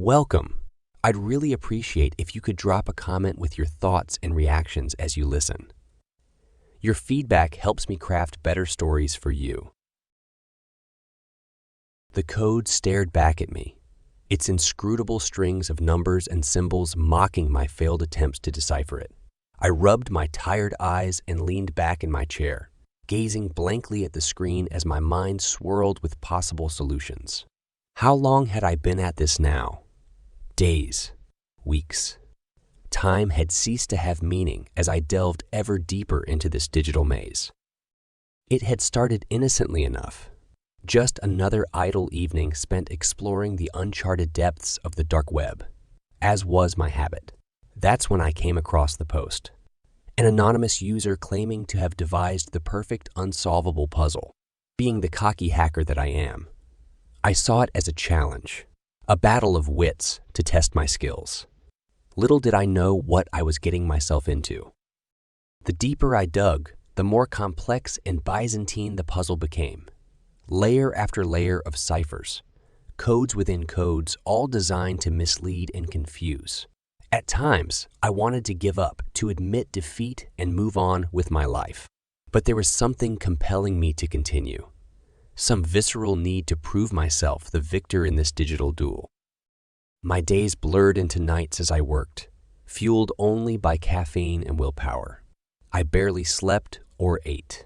Welcome. I'd really appreciate if you could drop a comment with your thoughts and reactions as you listen. Your feedback helps me craft better stories for you. The code stared back at me, its inscrutable strings of numbers and symbols mocking my failed attempts to decipher it. I rubbed my tired eyes and leaned back in my chair, gazing blankly at the screen as my mind swirled with possible solutions. How long had I been at this now? Days, weeks. Time had ceased to have meaning as I delved ever deeper into this digital maze. It had started innocently enough, just another idle evening spent exploring the uncharted depths of the dark web, as was my habit. That's when I came across the post. An anonymous user claiming to have devised the perfect unsolvable puzzle. Being the cocky hacker that I am, I saw it as a challenge, a battle of wits to test my skills. Little did I know what I was getting myself into. The deeper I dug, the more complex and Byzantine the puzzle became. Layer after layer of ciphers, codes within codes, all designed to mislead and confuse. At times, I wanted to give up, to admit defeat and move on with my life. But there was something compelling me to continue. Some visceral need to prove myself the victor in this digital duel. My days blurred into nights as I worked, fueled only by caffeine and willpower. I barely slept or ate.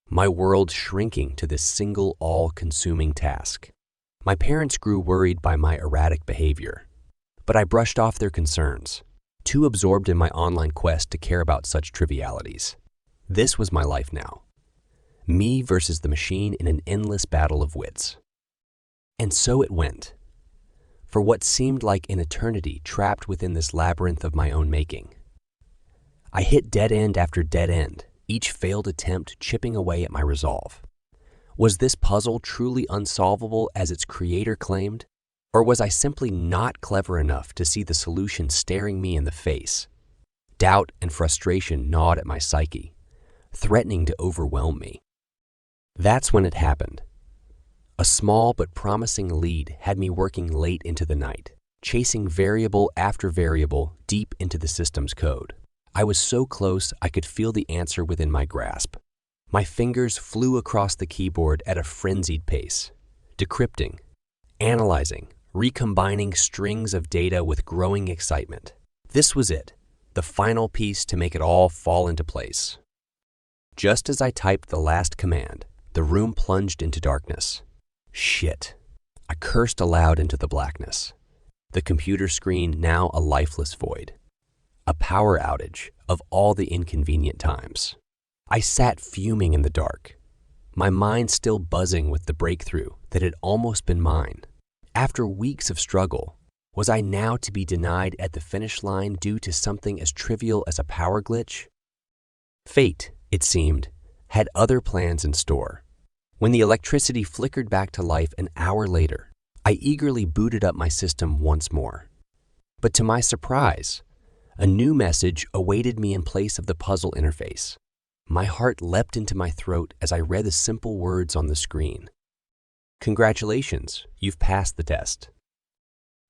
My world shrinking to this single all-consuming task. My parents grew worried by my erratic behavior, but I brushed off their concerns, too absorbed in my online quest to care about such trivialities. This was my life now. Me versus the machine in an endless battle of wits. And so it went. For what seemed like an eternity trapped within this labyrinth of my own making. I hit dead end after dead end, each failed attempt chipping away at my resolve. Was this puzzle truly unsolvable as its creator claimed? Or was I simply not clever enough to see the solution staring me in the face? Doubt and frustration gnawed at my psyche, threatening to overwhelm me. That's when it happened. A small but promising lead had me working late into the night, chasing variable after variable deep into the system's code. I was so close I could feel the answer within my grasp. My fingers flew across the keyboard at a frenzied pace, decrypting, analyzing, recombining strings of data with growing excitement. This was it, the final piece to make it all fall into place. Just as I typed the last command, the room plunged into darkness. Shit. I cursed aloud into the blackness. The computer screen now a lifeless void. A power outage of all the inconvenient times. I sat fuming in the dark, my mind still buzzing with the breakthrough that had almost been mine. After weeks of struggle, was I now to be denied at the finish line due to something as trivial as a power glitch? Fate, it seemed, had other plans in store. When the electricity flickered back to life an hour later, I eagerly booted up my system once more. But to my surprise, a new message awaited me in place of the puzzle interface. My heart leapt into my throat as I read the simple words on the screen. Congratulations, you've passed the test.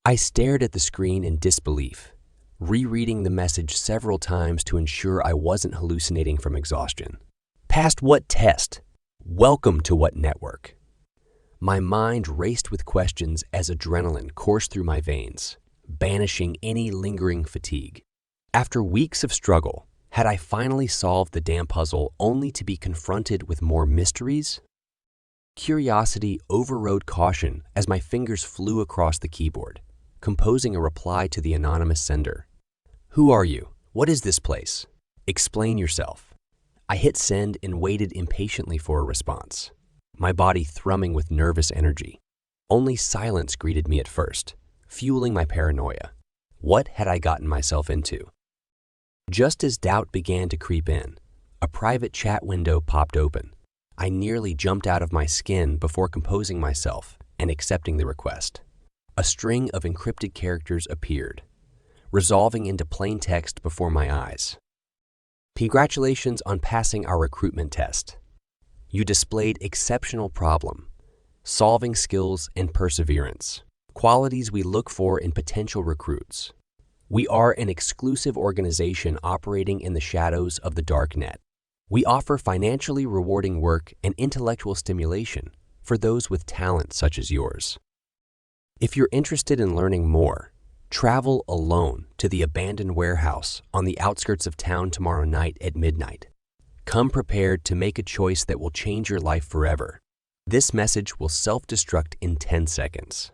I stared at the screen in disbelief, rereading the message several times to ensure I wasn't hallucinating from exhaustion. Passed what test? Welcome to what network? My mind raced with questions as adrenaline coursed through my veins, banishing any lingering fatigue. After weeks of struggle, had I finally solved the damn puzzle only to be confronted with more mysteries? Curiosity overrode caution as my fingers flew across the keyboard, composing a reply to the anonymous sender. Who are you? What is this place? Explain yourself. I hit send and waited impatiently for a response, my body thrumming with nervous energy. Only silence greeted me at first, fueling my paranoia. What had I gotten myself into? Just as doubt began to creep in, a private chat window popped open. I nearly jumped out of my skin before composing myself and accepting the request. A string of encrypted characters appeared, resolving into plain text before my eyes. Congratulations on passing our recruitment test. You displayed exceptional problem, solving skills and perseverance. qualities we look for in potential recruits. We are an exclusive organization operating in the shadows of the dark net. We offer financially rewarding work and intellectual stimulation for those with talent such as yours. If you're interested in learning more, travel alone to the abandoned warehouse on the outskirts of town tomorrow night at midnight. Come prepared to make a choice that will change your life forever. This message will self-destruct in 10 seconds.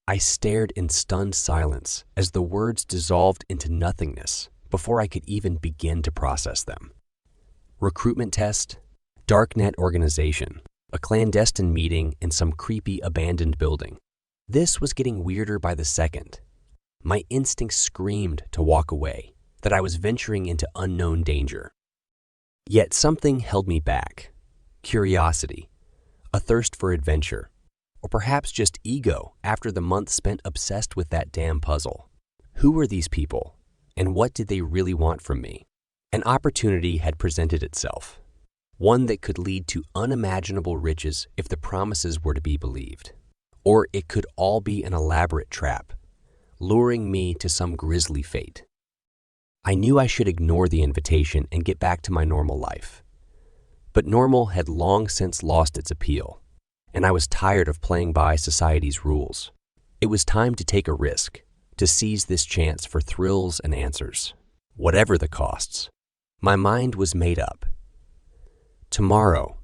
I stared in stunned silence as the words dissolved into nothingness before I could even begin to process them. Recruitment test, darknet organization, a clandestine meeting in some creepy abandoned building. This was getting weirder by the second. My instincts screamed to walk away, that I was venturing into unknown danger. Yet something held me back. Curiosity, a thirst for adventure, or perhaps just ego after the month spent obsessed with that damn puzzle. Who were these people, and what did they really want from me? An opportunity had presented itself, one that could lead to unimaginable riches if the promises were to be believed. Or it could all be an elaborate trap, luring me to some grisly fate. I knew I should ignore the invitation and get back to my normal life. But normal had long since lost its appeal, and I was tired of playing by society's rules. It was time to take a risk, to seize this chance for thrills and answers, whatever the costs. My mind was made up. Tomorrow,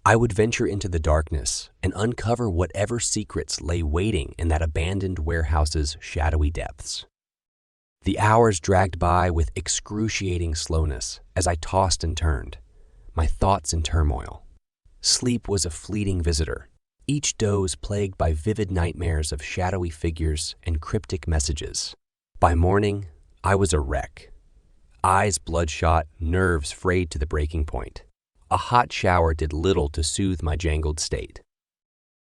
I would venture into the darkness and uncover whatever secrets lay waiting in that abandoned warehouse's shadowy depths. The hours dragged by with excruciating slowness as I tossed and turned, my thoughts in turmoil. Sleep was a fleeting visitor, each doze plagued by vivid nightmares of shadowy figures and cryptic messages. By morning, I was a wreck. Eyes bloodshot, nerves frayed to the breaking point. A hot shower did little to soothe my jangled state.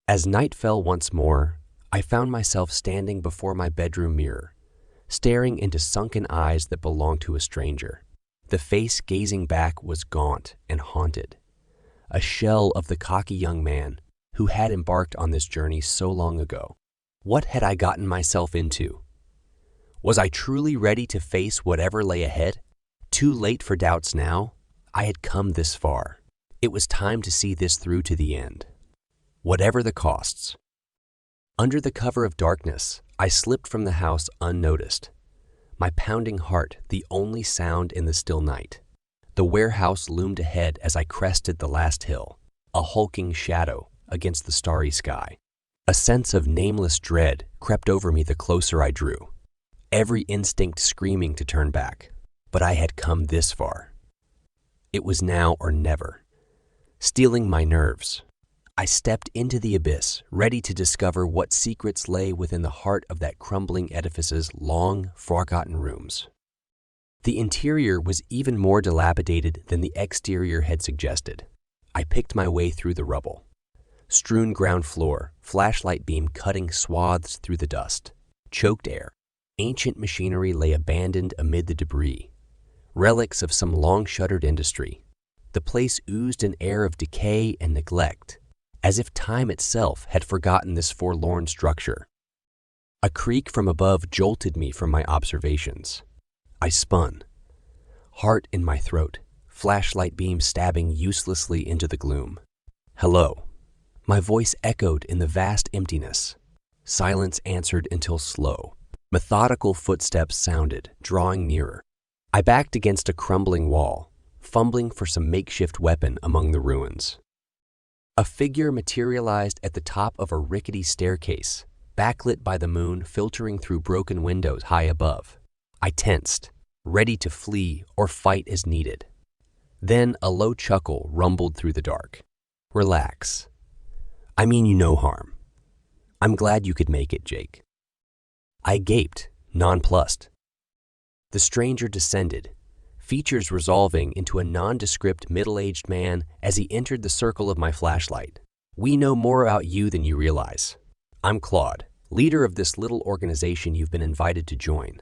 As night fell once more, I found myself standing before my bedroom mirror, staring into sunken eyes that belonged to a stranger. The face gazing back was gaunt and haunted, a shell of the cocky young man who had embarked on this journey so long ago. What had I gotten myself into? Was I truly ready to face whatever lay ahead? Too late for doubts now? I had come this far. It was time to see this through to the end, whatever the costs. Under the cover of darkness, I slipped from the house unnoticed, my pounding heart the only sound in the still night. The warehouse loomed ahead as I crested the last hill, a hulking shadow against the starry sky. A sense of nameless dread crept over me the closer I drew, every instinct screaming to turn back. But I had come this far. It was now or never. Steeling my nerves, I stepped into the abyss, ready to discover what secrets lay within the heart of that crumbling edifice's long, forgotten rooms. The interior was even more dilapidated than the exterior had suggested. I picked my way through the rubble. Strewn ground floor, flashlight beam cutting swaths through the dust. Choked air. Ancient machinery lay abandoned amid the debris. Relics of some long-shuttered industry. The place oozed an air of decay and neglect, as if time itself had forgotten this forlorn structure. A creak from above jolted me from my observations. I spun, heart in my throat, flashlight beam stabbing uselessly into the gloom. Hello. My voice echoed in the vast emptiness. Silence answered until slow. Methodical footsteps sounded, drawing nearer. I backed against a crumbling wall, fumbling for some makeshift weapon among the ruins. A figure materialized at the top of a rickety staircase, backlit by the moon filtering through broken windows high above. I tensed, ready to flee or fight as needed. Then a low chuckle rumbled through the dark. Relax. I mean you no harm. I'm glad you could make it, Jake. I gaped, nonplussed. The stranger descended, features resolving into a nondescript middle-aged man as he entered the circle of my flashlight. We know more about you than you realize. I'm Claude, leader of this little organization you've been invited to join.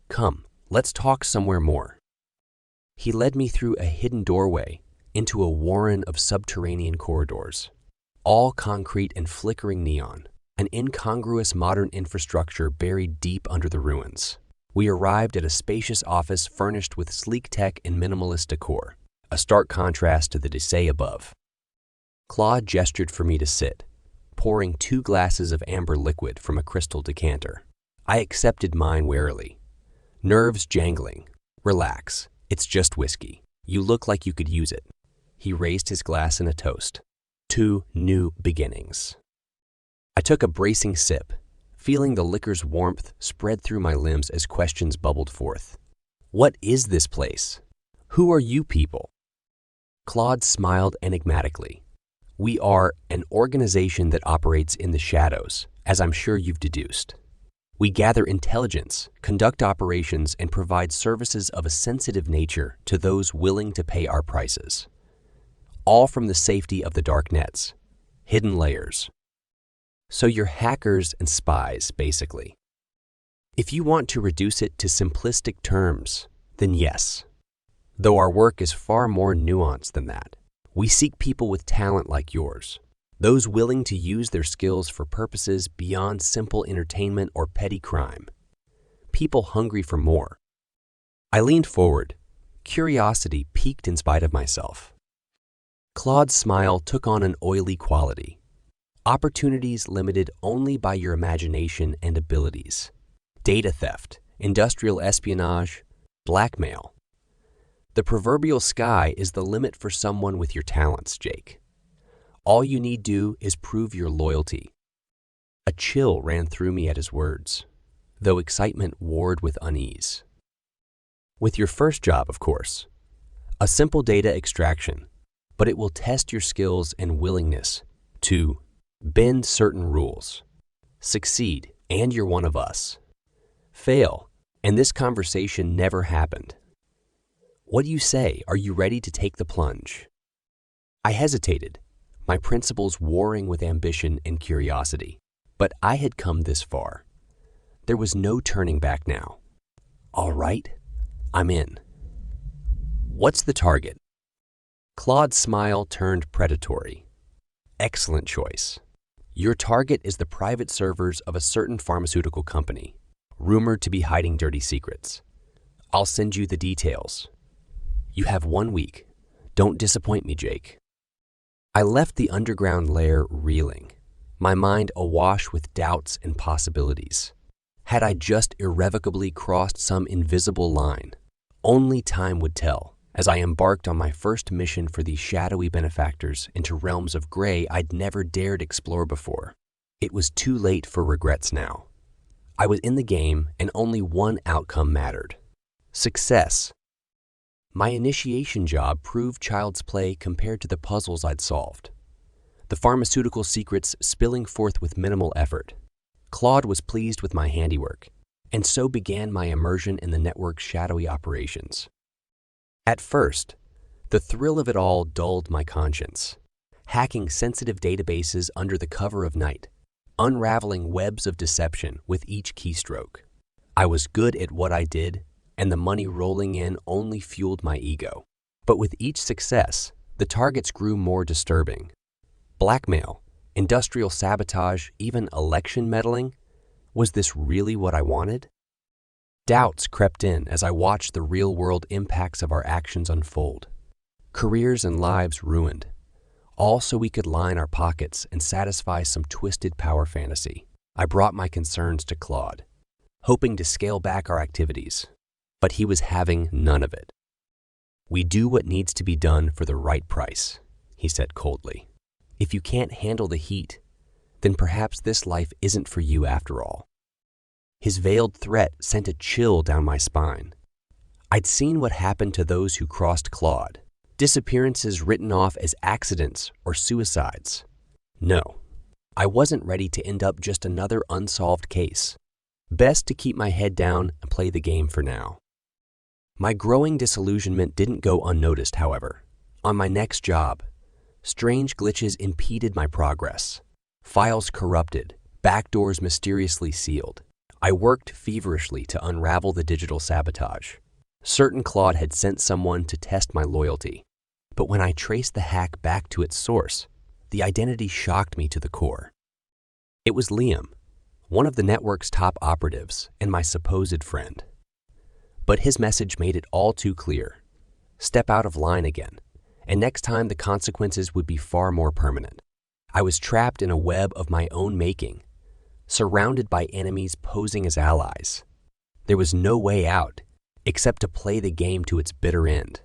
Come, let's talk somewhere more. He led me through a hidden doorway into a warren of subterranean corridors, all concrete and flickering neon. an incongruous modern infrastructure buried deep under the ruins. We arrived at a spacious office furnished with sleek tech and minimalist decor, a stark contrast to the decay above. Claude gestured for me to sit, pouring 2 glasses of amber liquid from a crystal decanter. I accepted mine warily. Nerves jangling. Relax, it's just whiskey. You look like you could use it. He raised his glass in a toast. 2 new beginnings. I took a bracing sip, feeling the liquor's warmth spread through my limbs as questions bubbled forth. What is this place? Who are you people? Claude smiled enigmatically. We are an organization that operates in the shadows, as I'm sure you've deduced. We gather intelligence, conduct operations, and provide services of a sensitive nature to those willing to pay our prices. All from the safety of the dark nets, hidden layers. So you're hackers and spies, basically. If you want to reduce it to simplistic terms, then yes. Though our work is far more nuanced than that. We seek people with talent like yours, those willing to use their skills for purposes beyond simple entertainment or petty crime. People hungry for more. I leaned forward, curiosity piqued in spite of myself. Claude's smile took on an oily quality. Opportunities limited only by your imagination and abilities. Data theft, industrial espionage, blackmail. The proverbial sky is the limit for someone with your talents, Jake. All you need do is prove your loyalty. A chill ran through me at his words, though excitement warred with unease. With your first job, of course. A simple data extraction, but it will test your skills and willingness to bend certain rules. Succeed, and you're one of us. Fail, and this conversation never happened. What do you say? Are you ready to take the plunge? I hesitated, my principles warring with ambition and curiosity. But I had come this far. There was no turning back now. All right, I'm in. What's the target? Claude's smile turned predatory. Excellent choice. Your target is the private servers of a certain pharmaceutical company, rumored to be hiding dirty secrets. I'll send you the details. You have 1 week. Don't disappoint me, Jake. I left the underground lair reeling, my mind awash with doubts and possibilities. Had I just irrevocably crossed some invisible line? Only time would tell, as I embarked on my first mission for these shadowy benefactors into realms of gray I'd never dared explore before. It was too late for regrets now. I was in the game, and only one outcome mattered. Success. My initiation job proved child's play compared to the puzzles I'd solved. The pharmaceutical secrets spilling forth with minimal effort. Claude was pleased with my handiwork, and so began my immersion in the network's shadowy operations. At first, the thrill of it all dulled my conscience. Hacking sensitive databases under the cover of night, unraveling webs of deception with each keystroke. I was good at what I did, and the money rolling in only fueled my ego. But with each success, the targets grew more disturbing. Blackmail, industrial sabotage, even election meddling? Was this really what I wanted? Doubts crept in as I watched the real-world impacts of our actions unfold. Careers and lives ruined, all so we could line our pockets and satisfy some twisted power fantasy. I brought my concerns to Claude, hoping to scale back our activities. But he was having none of it. We do what needs to be done for the right price, he said coldly. If you can't handle the heat, then perhaps this life isn't for you after all. His veiled threat sent a chill down my spine. I'd seen what happened to those who crossed Claude, disappearances written off as accidents or suicides. No, I wasn't ready to end up just another unsolved case. Best to keep my head down and play the game for now. My growing disillusionment didn't go unnoticed, however. On my next job, strange glitches impeded my progress. Files corrupted, backdoors mysteriously sealed. I worked feverishly to unravel the digital sabotage. Certain Claude had sent someone to test my loyalty. But when I traced the hack back to its source, the identity shocked me to the core. It was Liam, one of the network's top operatives and my supposed friend. But his message made it all too clear. Step out of line again, and next time the consequences would be far more permanent. I was trapped in a web of my own making, surrounded by enemies posing as allies. There was no way out except to play the game to its bitter end,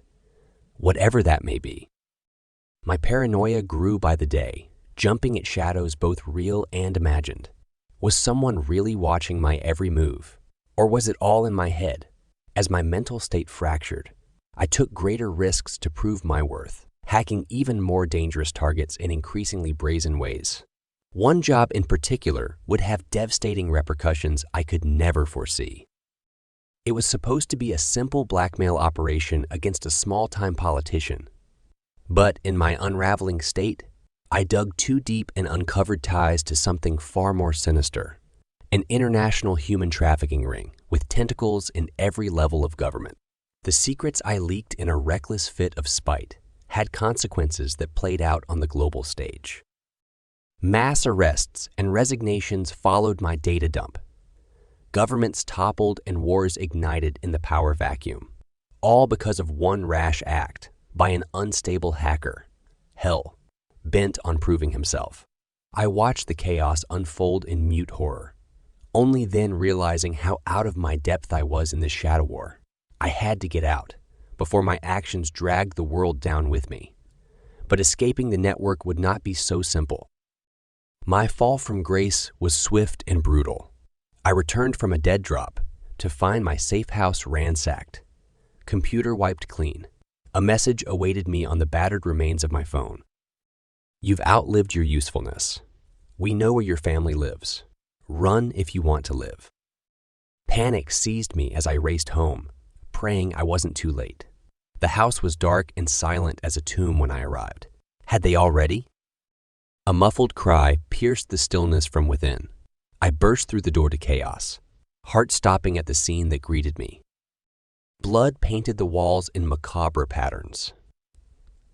whatever that may be. My paranoia grew by the day, jumping at shadows both real and imagined. Was someone really watching my every move, or was it all in my head? As my mental state fractured, I took greater risks to prove my worth, hacking even more dangerous targets in increasingly brazen ways. One job in particular would have devastating repercussions I could never foresee. It was supposed to be a simple blackmail operation against a small-time politician. But in my unraveling state, I dug too deep and uncovered ties to something far more sinister. An international human trafficking ring with tentacles in every level of government. The secrets I leaked in a reckless fit of spite had consequences that played out on the global stage. Mass arrests and resignations followed my data dump. Governments toppled and wars ignited in the power vacuum, all because of one rash act by an unstable hacker, hell, bent on proving himself. I watched the chaos unfold in mute horror, only then realizing how out of my depth I was in this shadow war. I had to get out before my actions dragged the world down with me. But escaping the network would not be so simple. My fall from grace was swift and brutal. I returned from a dead drop to find my safe house ransacked, computer wiped clean. A message awaited me on the battered remains of my phone. You've outlived your usefulness. We know where your family lives. Run if you want to live. Panic seized me as I raced home, praying I wasn't too late. The house was dark and silent as a tomb when I arrived. Had they already? A muffled cry pierced the stillness from within. I burst through the door to chaos, heart stopping at the scene that greeted me. Blood painted the walls in macabre patterns.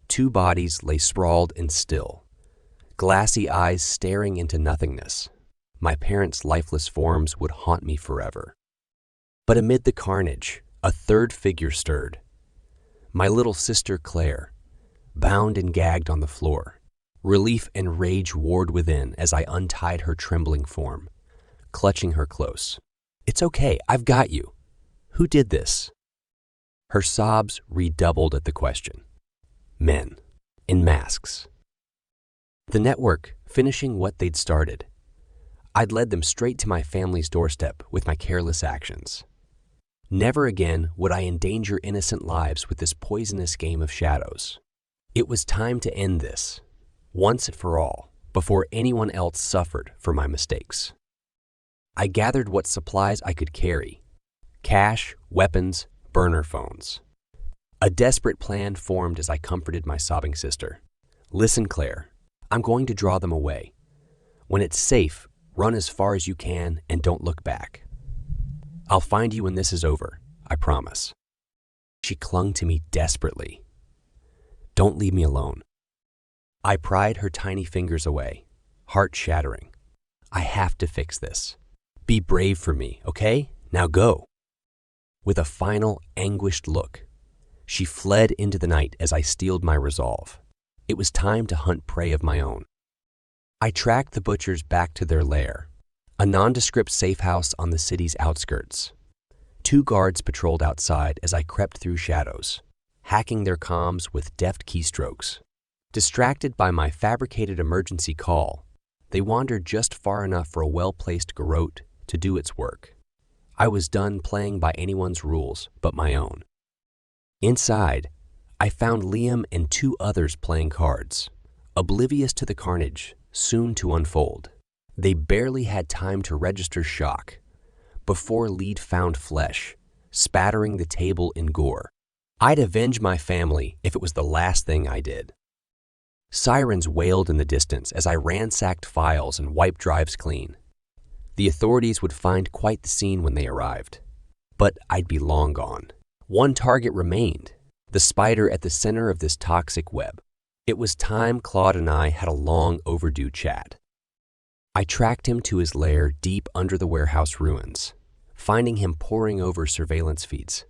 Two bodies lay sprawled and still, glassy eyes staring into nothingness. My parents' lifeless forms would haunt me forever. But amid the carnage, a third figure stirred. My little sister Claire, bound and gagged on the floor. Relief and rage warred within as I untied her trembling form, clutching her close. It's okay, I've got you. Who did this? Her sobs redoubled at the question. Men, in masks. The network, finishing what they'd started. I'd led them straight to my family's doorstep with my careless actions. Never again would I endanger innocent lives with this poisonous game of shadows. It was time to end this, once and for all, before anyone else suffered for my mistakes. I gathered what supplies I could carry: cash, weapons, burner phones. A desperate plan formed as I comforted my sobbing sister. Listen, Claire, I'm going to draw them away. When it's safe, run as far as you can and don't look back. I'll find you when this is over, I promise. She clung to me desperately. Don't leave me alone. I pried her tiny fingers away, heart shattering. I have to fix this. Be brave for me, okay? Now go. With a final, anguished look, she fled into the night as I steeled my resolve. It was time to hunt prey of my own. I tracked the butchers back to their lair, a nondescript safe house on the city's outskirts. 2 guards patrolled outside as I crept through shadows, hacking their comms with deft keystrokes. Distracted by my fabricated emergency call, they wandered just far enough for a well-placed garrote to do its work. I was done playing by anyone's rules but my own. Inside, I found Liam and 2 others playing cards, oblivious to the carnage soon to unfold. They barely had time to register shock before lead found flesh, spattering the table in gore. I'd avenge my family if it was the last thing I did. Sirens wailed in the distance as I ransacked files and wiped drives clean. The authorities would find quite the scene when they arrived, but I'd be long gone. One target remained, the spider at the center of this toxic web. It was time Claude and I had a long overdue chat. I tracked him to his lair deep under the warehouse ruins, finding him poring over surveillance feeds,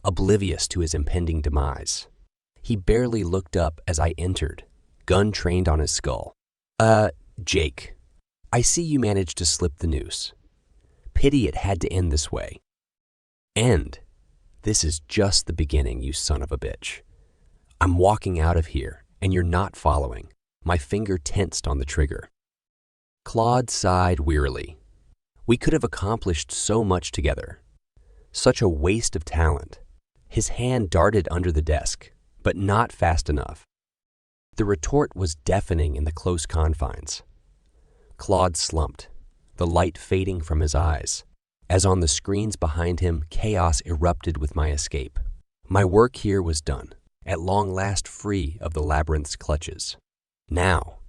oblivious to his impending demise. He barely looked up as I entered, gun trained on his skull. Jake, I see you managed to slip the noose. Pity it had to end this way. End? This is just the beginning, you son of a bitch. I'm walking out of here, and you're not following, my finger tensed on the trigger. Claude sighed wearily. We could have accomplished so much together. Such a waste of talent. His hand darted under the desk, but not fast enough. The retort was deafening in the close confines. Claude slumped, the light fading from his eyes, as on the screens behind him chaos erupted with my escape. My work here was done, at long last free of the labyrinth's clutches. Now,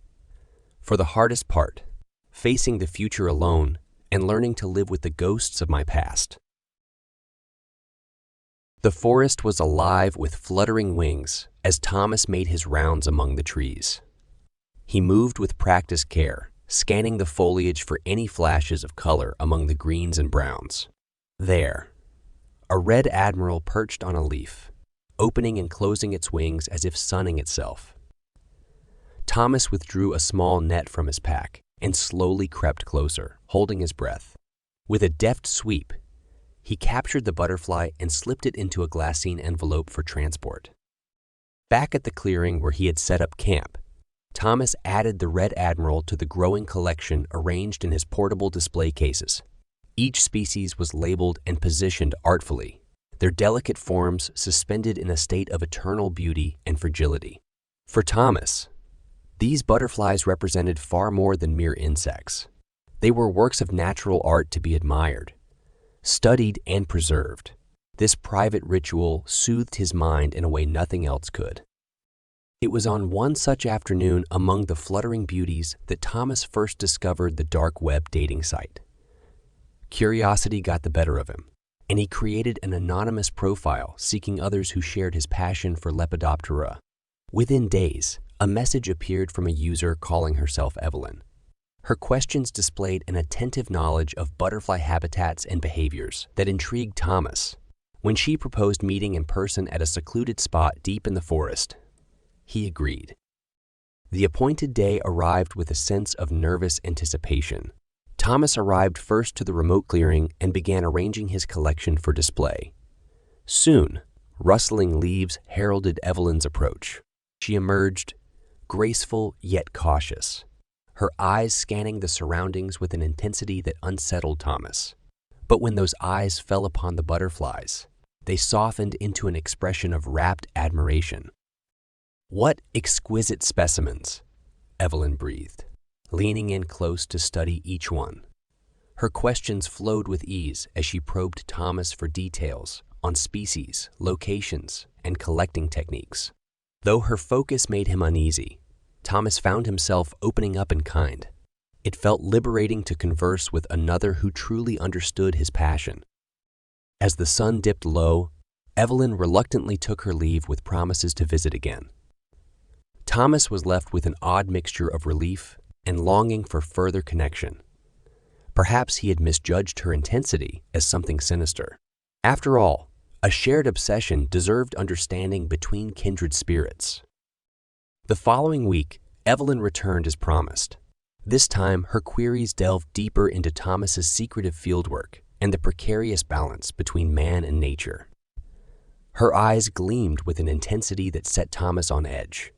for the hardest part, facing the future alone and learning to live with the ghosts of my past. The forest was alive with fluttering wings as Thomas made his rounds among the trees. He moved with practiced care, scanning the foliage for any flashes of color among the greens and browns. There, a red admiral perched on a leaf, opening and closing its wings as if sunning itself. Thomas withdrew a small net from his pack and slowly crept closer, holding his breath. With a deft sweep, he captured the butterfly and slipped it into a glassine envelope for transport. Back at the clearing where he had set up camp, Thomas added the red admiral to the growing collection arranged in his portable display cases. Each species was labeled and positioned artfully, their delicate forms suspended in a state of eternal beauty and fragility. For Thomas, these butterflies represented far more than mere insects. They were works of natural art to be admired, studied and preserved. This private ritual soothed his mind in a way nothing else could. It was on one such afternoon among the fluttering beauties that Thomas first discovered the dark web dating site. Curiosity got the better of him, and he created an anonymous profile seeking others who shared his passion for Lepidoptera. Within days, a message appeared from a user calling herself Evelyn. Her questions displayed an attentive knowledge of butterfly habitats and behaviors that intrigued Thomas. When she proposed meeting in person at a secluded spot deep in the forest, he agreed. The appointed day arrived with a sense of nervous anticipation. Thomas arrived first to the remote clearing and began arranging his collection for display. Soon, rustling leaves heralded Evelyn's approach. She emerged, graceful yet cautious, her eyes scanning the surroundings with an intensity that unsettled Thomas. But when those eyes fell upon the butterflies, they softened into an expression of rapt admiration. "What exquisite specimens," Evelyn breathed, leaning in close to study each one. Her questions flowed with ease as she probed Thomas for details on species, locations, and collecting techniques. Though her focus made him uneasy, Thomas found himself opening up in kind. It felt liberating to converse with another who truly understood his passion. As the sun dipped low, Evelyn reluctantly took her leave with promises to visit again. Thomas was left with an odd mixture of relief and longing for further connection. Perhaps he had misjudged her intensity as something sinister. After all, a shared obsession deserved understanding between kindred spirits. The following week, Evelyn returned as promised. This time, her queries delved deeper into Thomas's secretive fieldwork and the precarious balance between man and nature. Her eyes gleamed with an intensity that set Thomas on edge,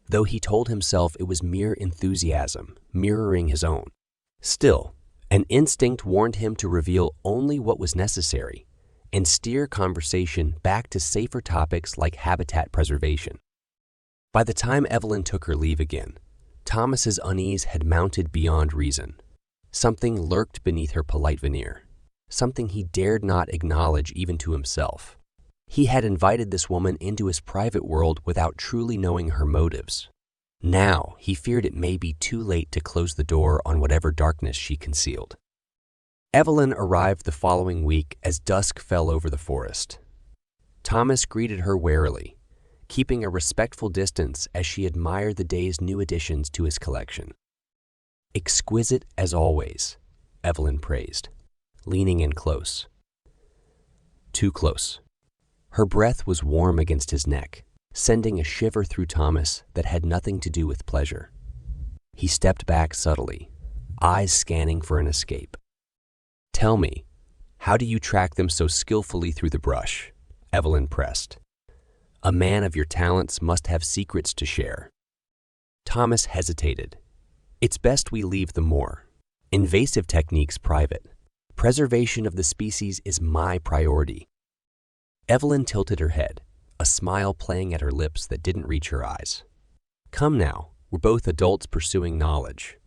though he told himself it was mere enthusiasm, mirroring his own. Still, an instinct warned him to reveal only what was necessary and steer conversation back to safer topics like habitat preservation. By the time Evelyn took her leave again, Thomas's unease had mounted beyond reason. Something lurked beneath her polite veneer, something he dared not acknowledge even to himself. He had invited this woman into his private world without truly knowing her motives. Now he feared it may be too late to close the door on whatever darkness she concealed. Evelyn arrived the following week as dusk fell over the forest. Thomas greeted her warily, keeping a respectful distance as she admired the day's new additions to his collection. Exquisite as always, Evelyn praised, leaning in close. Too close. Her breath was warm against his neck, sending a shiver through Thomas that had nothing to do with pleasure. He stepped back subtly, eyes scanning for an escape. "Tell me, how do you track them so skillfully through the brush?" Evelyn pressed. "A man of your talents must have secrets to share." Thomas hesitated. "It's best we leave the more invasive techniques private. Preservation of the species is my priority." Evelyn tilted her head, a smile playing at her lips that didn't reach her eyes. "Come now, we're both adults pursuing knowledge.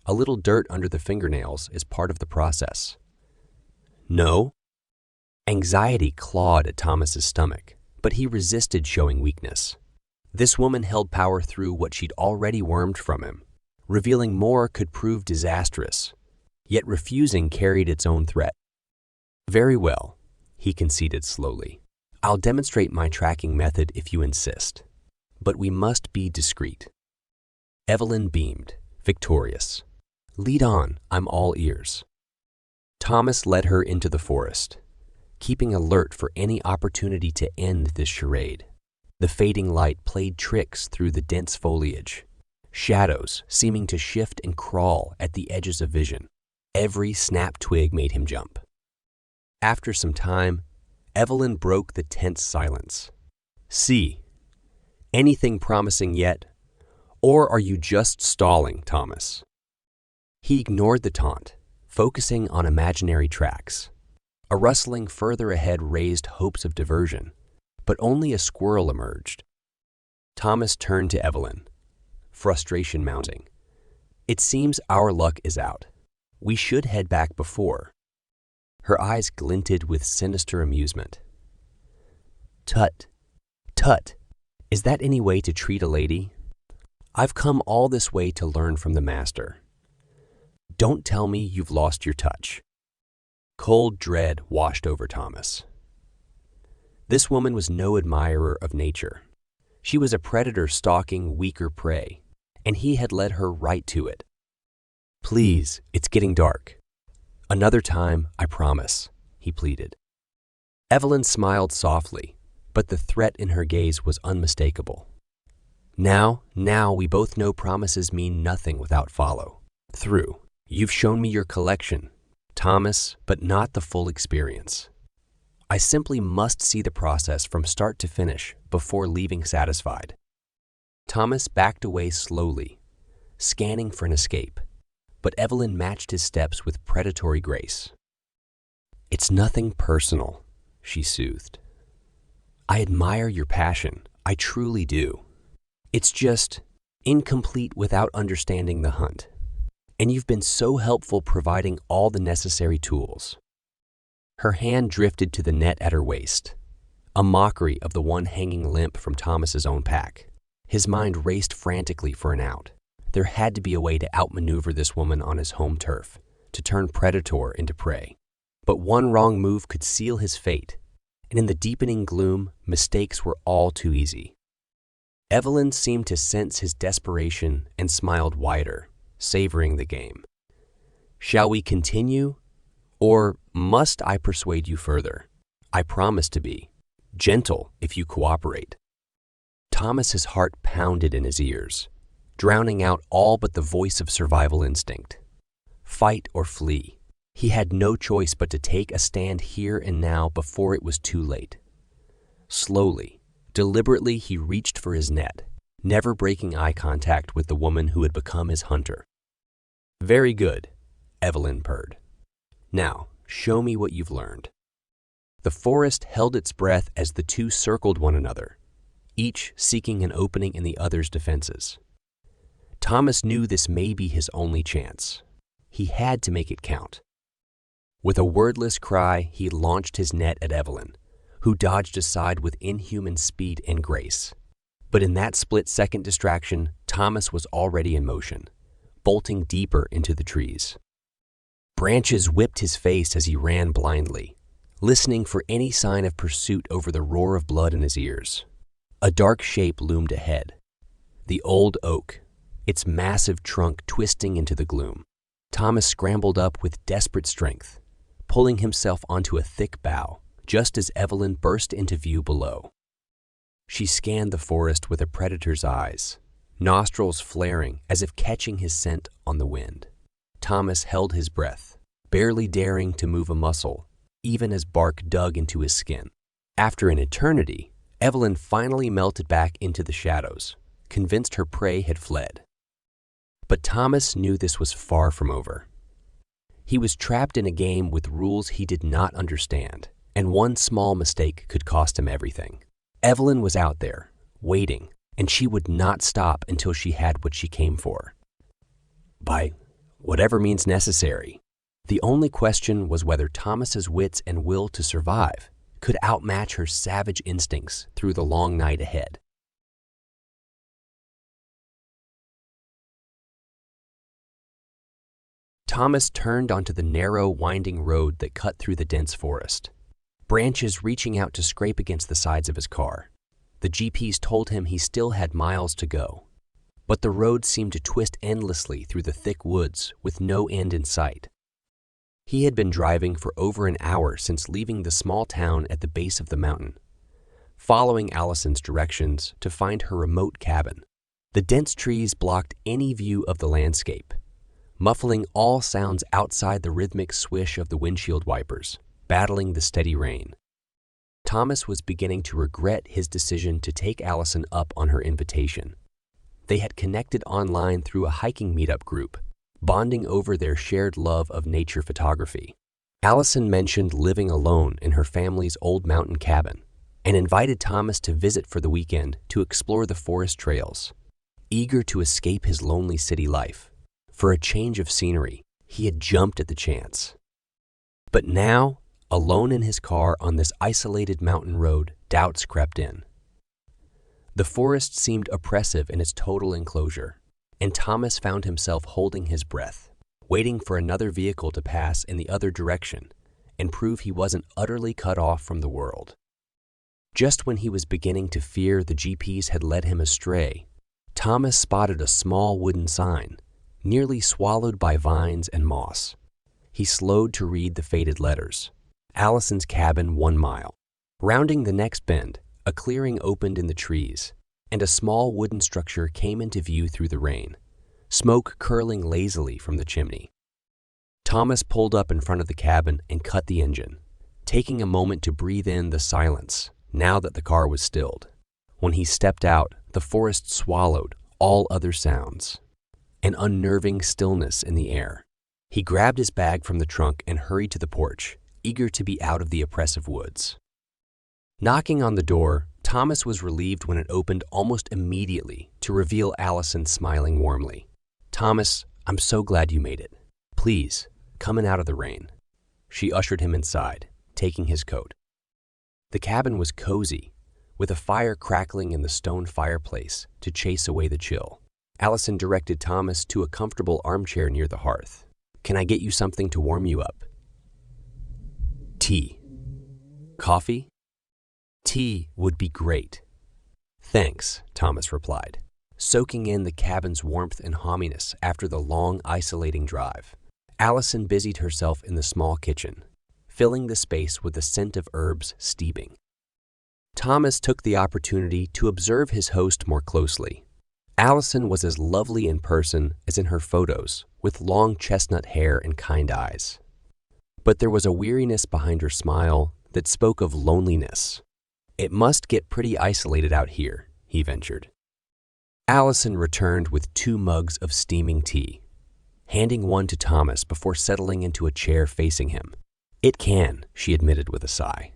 A little dirt under the fingernails is part of the process." "No?" Anxiety clawed at Thomas's stomach, but he resisted showing weakness. This woman held power through what she'd already wormed from him. Revealing more could prove disastrous, yet refusing carried its own threat. "Very well," he conceded slowly. "I'll demonstrate my tracking method if you insist. But we must be discreet." Evelyn beamed, victorious. "Lead on, I'm all ears." Thomas led her into the forest, keeping alert for any opportunity to end this charade. The fading light played tricks through the dense foliage, shadows seeming to shift and crawl at the edges of vision. Every snap twig made him jump. After some time, Evelyn broke the tense silence. "See, anything promising yet? Or are you just stalling, Thomas?" He ignored the taunt, focusing on imaginary tracks. A rustling further ahead raised hopes of diversion, but only a squirrel emerged. Thomas turned to Evelyn, frustration mounting. "It seems our luck is out. We should head back before." Her eyes glinted with sinister amusement. "Tut, tut, is that any way to treat a lady? I've come all this way to learn from the master. Don't tell me you've lost your touch." Cold dread washed over Thomas. This woman was no admirer of nature. She was a predator stalking weaker prey, and he had led her right to it. "Please, it's getting dark. Another time, I promise," he pleaded. Evelyn smiled softly, but the threat in her gaze was unmistakable. Now we both know promises mean nothing without follow-through. You've shown me your collection, Thomas, but not the full experience. I simply must see the process from start to finish before leaving satisfied." Thomas backed away slowly, scanning for an escape, but Evelyn matched his steps with predatory grace. "It's nothing personal," she soothed. "I admire your passion, I truly do. It's just incomplete without understanding the hunt. And you've been so helpful providing all the necessary tools." Her hand drifted to the net at her waist, a mockery of the one hanging limp from Thomas's own pack. His mind raced frantically for an out. There had to be a way to outmaneuver this woman on his home turf, to turn predator into prey. But one wrong move could seal his fate, and in the deepening gloom, mistakes were all too easy. Evelyn seemed to sense his desperation and smiled wider, savoring the game. "Shall we continue? Or must I persuade you further? I promise to be gentle if you cooperate." Thomas's heart pounded in his ears, drowning out all but the voice of survival instinct. Fight or flee. He had no choice but to take a stand here and now before it was too late. Slowly, deliberately, he reached for his net, never breaking eye contact with the woman who had become his hunter. "Very good," Evelyn purred. "Now, show me what you've learned." The forest held its breath as the two circled one another, each seeking an opening in the other's defenses. Thomas knew this may be his only chance. He had to make it count. With a wordless cry, he launched his net at Evelyn, who dodged aside with inhuman speed and grace. But in that split-second distraction, Thomas was already in motion, bolting deeper into the trees. Branches whipped his face as he ran blindly, listening for any sign of pursuit over the roar of blood in his ears. A dark shape loomed ahead. The old oak, its massive trunk twisting into the gloom. Thomas scrambled up with desperate strength, pulling himself onto a thick bough just as Evelyn burst into view below. She scanned the forest with a predator's eyes, nostrils flaring as if catching his scent on the wind. Thomas held his breath, barely daring to move a muscle, even as bark dug into his skin. After an eternity, Evelyn finally melted back into the shadows, convinced her prey had fled. But Thomas knew this was far from over. He was trapped in a game with rules he did not understand, and one small mistake could cost him everything. Evelyn was out there, waiting, and she would not stop until she had what she came for. By whatever means necessary. The only question was whether Thomas's wits and will to survive could outmatch her savage instincts through the long night ahead. Thomas turned onto the narrow, winding road that cut through the dense forest, branches reaching out to scrape against the sides of his car. The GPS told him he still had miles to go, but the road seemed to twist endlessly through the thick woods with no end in sight. He had been driving for over an hour since leaving the small town at the base of the mountain, following Allison's directions to find her remote cabin. The dense trees blocked any view of the landscape, muffling all sounds outside the rhythmic swish of the windshield wipers, battling the steady rain. Thomas was beginning to regret his decision to take Allison up on her invitation. They had connected online through a hiking meetup group, bonding over their shared love of nature photography. Allison mentioned living alone in her family's old mountain cabin and invited Thomas to visit for the weekend to explore the forest trails. Eager to escape his lonely city life, for a change of scenery, he had jumped at the chance. But now, alone in his car on this isolated mountain road, doubts crept in. The forest seemed oppressive in its total enclosure, and Thomas found himself holding his breath, waiting for another vehicle to pass in the other direction and prove he wasn't utterly cut off from the world. Just when he was beginning to fear the GPS had led him astray, Thomas spotted a small wooden sign, nearly swallowed by vines and moss. He slowed to read the faded letters. Allison's cabin 1 mile. Rounding the next bend, a clearing opened in the trees, and a small wooden structure came into view through the rain, smoke curling lazily from the chimney. Thomas pulled up in front of the cabin and cut the engine, taking a moment to breathe in the silence now that the car was stilled. When he stepped out, the forest swallowed all other sounds, an unnerving stillness in the air. He grabbed his bag from the trunk and hurried to the porch, eager to be out of the oppressive woods. Knocking on the door, Thomas was relieved when it opened almost immediately to reveal Allison smiling warmly. "Thomas, I'm so glad you made it. Please, come in out of the rain." She ushered him inside, taking his coat. The cabin was cozy, with a fire crackling in the stone fireplace to chase away the chill. Allison directed Thomas to a comfortable armchair near the hearth. "Can I get you something to warm you up?" "Tea." "Coffee?" "Tea would be great." "Thanks," Thomas replied, soaking in the cabin's warmth and hominess after the long, isolating drive. Allison busied herself in the small kitchen, filling the space with the scent of herbs steeping. Thomas took the opportunity to observe his host more closely. Allison was as lovely in person as in her photos, with long chestnut hair and kind eyes. But there was a weariness behind her smile that spoke of loneliness. "It must get pretty isolated out here," he ventured. Allison returned with 2 mugs of steaming tea, handing one to Thomas before settling into a chair facing him. "It can," she admitted with a sigh.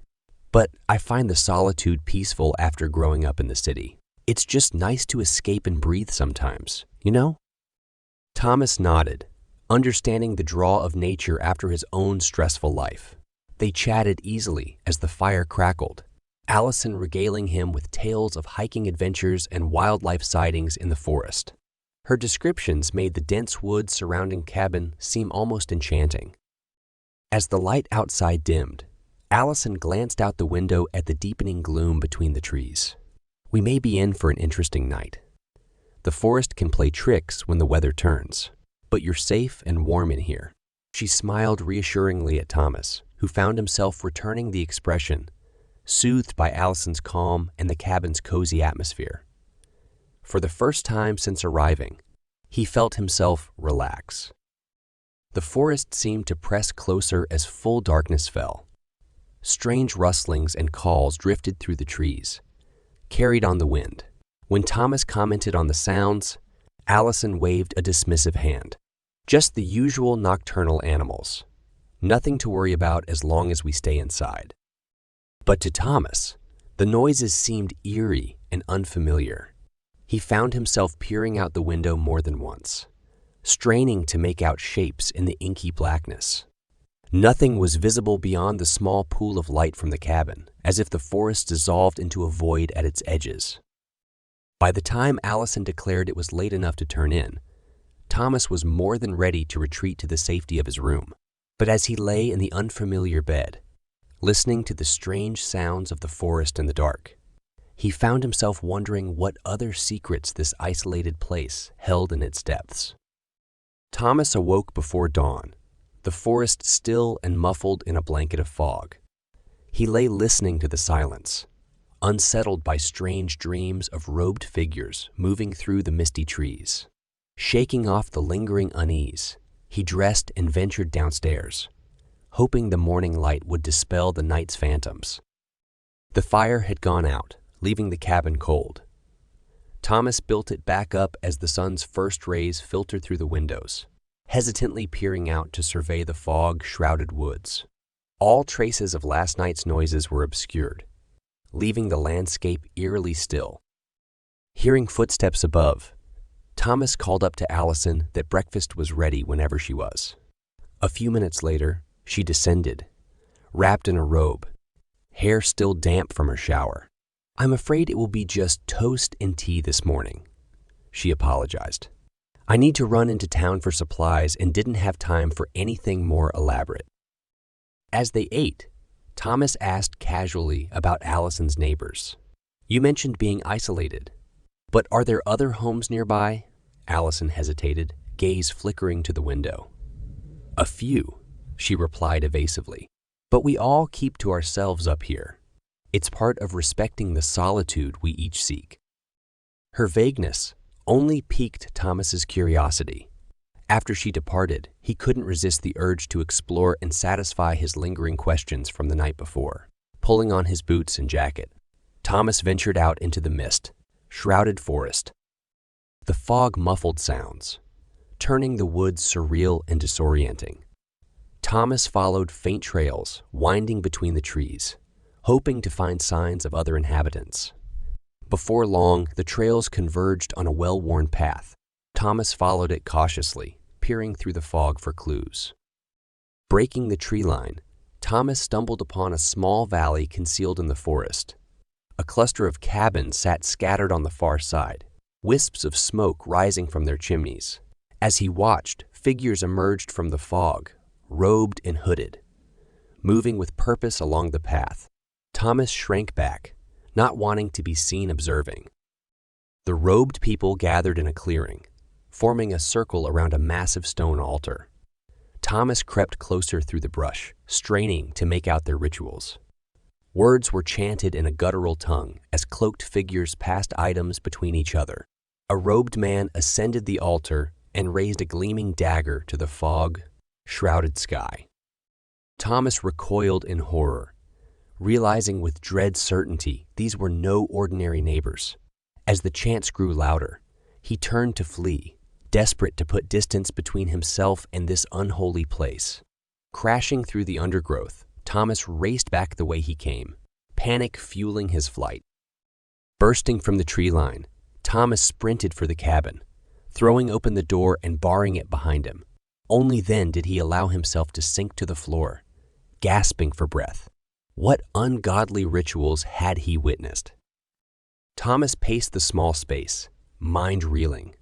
"But I find the solitude peaceful after growing up in the city. It's just nice to escape and breathe sometimes, you know?" Thomas nodded, understanding the draw of nature after his own stressful life. They chatted easily as the fire crackled, Allison regaling him with tales of hiking adventures and wildlife sightings in the forest. Her descriptions made the dense woods surrounding cabin seem almost enchanting. As the light outside dimmed, Allison glanced out the window at the deepening gloom between the trees. "We may be in for an interesting night." The forest can play tricks when the weather turns, but you're safe and warm in here." She smiled reassuringly at Thomas, who found himself returning the expression, soothed by Allison's calm and the cabin's cozy atmosphere. For the first time since arriving, he felt himself relax. The forest seemed to press closer as full darkness fell. Strange rustlings and calls drifted through the trees, carried on the wind. When Thomas commented on the sounds, Allison waved a dismissive hand. "Just the usual nocturnal animals. Nothing to worry about as long as we stay inside." But to Thomas, the noises seemed eerie and unfamiliar. He found himself peering out the window more than once, straining to make out shapes in the inky blackness. Nothing was visible beyond the small pool of light from the cabin, as if the forest dissolved into a void at its edges. By the time Allison declared it was late enough to turn in, Thomas was more than ready to retreat to the safety of his room. But as he lay in the unfamiliar bed, listening to the strange sounds of the forest in the dark, he found himself wondering what other secrets this isolated place held in its depths. Thomas awoke before dawn, the forest still and muffled in a blanket of fog. He lay listening to the silence, unsettled by strange dreams of robed figures moving through the misty trees. Shaking off the lingering unease, he dressed and ventured downstairs, hoping the morning light would dispel the night's phantoms. The fire had gone out, leaving the cabin cold. Thomas built it back up as the sun's first rays filtered through the windows, hesitantly peering out to survey the fog-shrouded woods. All traces of last night's noises were obscured, leaving the landscape eerily still. Hearing footsteps above, Thomas called up to Allison that breakfast was ready whenever she was. A few minutes later, she descended, wrapped in a robe, hair still damp from her shower. "I'm afraid it will be just toast and tea this morning," she apologized. "I need to run into town for supplies and didn't have time for anything more elaborate." As they ate, Thomas asked casually about Allison's neighbors. "You mentioned being isolated, but are there other homes nearby?" Allison hesitated, gaze flickering to the window. "A few," she replied evasively, "but we all keep to ourselves up here. It's part of respecting the solitude we each seek." Her vagueness only piqued Thomas's curiosity. After she departed, he couldn't resist the urge to explore and satisfy his lingering questions from the night before. Pulling on his boots and jacket, Thomas ventured out into the mist, shrouded forest. The fog muffled sounds, turning the woods surreal and disorienting. Thomas followed faint trails winding between the trees, hoping to find signs of other inhabitants. Before long, the trails converged on a well-worn path. Thomas followed it cautiously, peering through the fog for clues. Breaking the tree line, Thomas stumbled upon a small valley concealed in the forest. A cluster of cabins sat scattered on the far side, wisps of smoke rising from their chimneys. As he watched, figures emerged from the fog, robed and hooded, moving with purpose along the path. Thomas shrank back, not wanting to be seen observing. The robed people gathered in a clearing, forming a circle around a massive stone altar. Thomas crept closer through the brush, straining to make out their rituals. Words were chanted in a guttural tongue as cloaked figures passed items between each other. A robed man ascended the altar and raised a gleaming dagger to the fog-shrouded sky. Thomas recoiled in horror, realizing with dread certainty these were no ordinary neighbors. As the chants grew louder, he turned to flee, desperate to put distance between himself and this unholy place. Crashing through the undergrowth, Thomas raced back the way he came, panic fueling his flight. Bursting from the tree line, Thomas sprinted for the cabin, throwing open the door and barring it behind him. Only then did he allow himself to sink to the floor, gasping for breath. What ungodly rituals had he witnessed? Thomas paced the small space, mind reeling.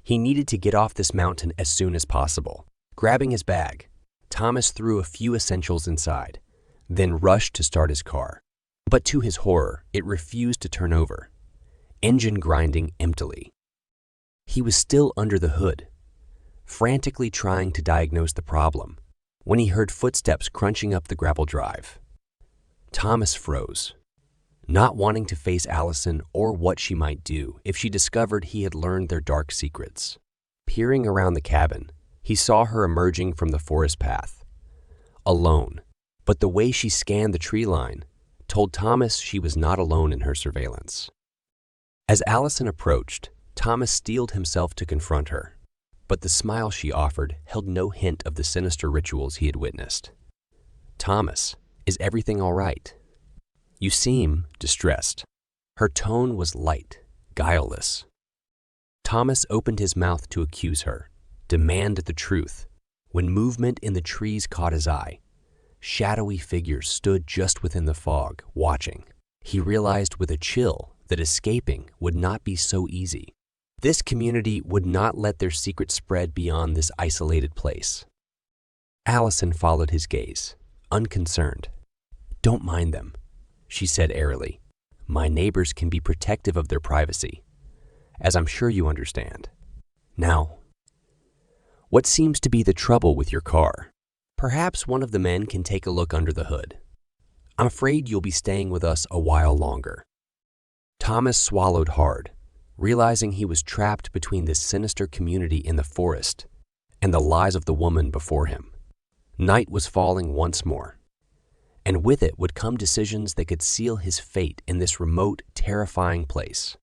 He needed to get off this mountain as soon as possible. Grabbing his bag, Thomas threw a few essentials inside, then rushed to start his car. But to his horror, it refused to turn over, engine grinding emptily. He was still under the hood, frantically trying to diagnose the problem, when he heard footsteps crunching up the gravel drive. Thomas froze, not wanting to face Allison or what she might do if she discovered he had learned their dark secrets. Peering around the cabin, he saw her emerging from the forest path, alone, but the way she scanned the tree line told Thomas she was not alone in her surveillance. As Allison approached, Thomas steeled himself to confront her, but the smile she offered held no hint of the sinister rituals he had witnessed. "Thomas, is everything all right? You seem distressed." Her tone was light, guileless. Thomas opened his mouth to accuse her, demand the truth, when movement in the trees caught his eye. Shadowy figures stood just within the fog, watching. He realized with a chill that escaping would not be so easy. This community would not let their secret spread beyond this isolated place. Allison followed his gaze, unconcerned. "Don't mind them," she said airily. "My neighbors can be protective of their privacy, as I'm sure you understand. Now, what seems to be the trouble with your car? Perhaps one of the men can take a look under the hood. I'm afraid you'll be staying with us a while longer." Thomas swallowed hard, realizing he was trapped between this sinister community in the forest and the lies of the woman before him. Night was falling once more, and with it would come decisions that could seal his fate in this remote, terrifying place.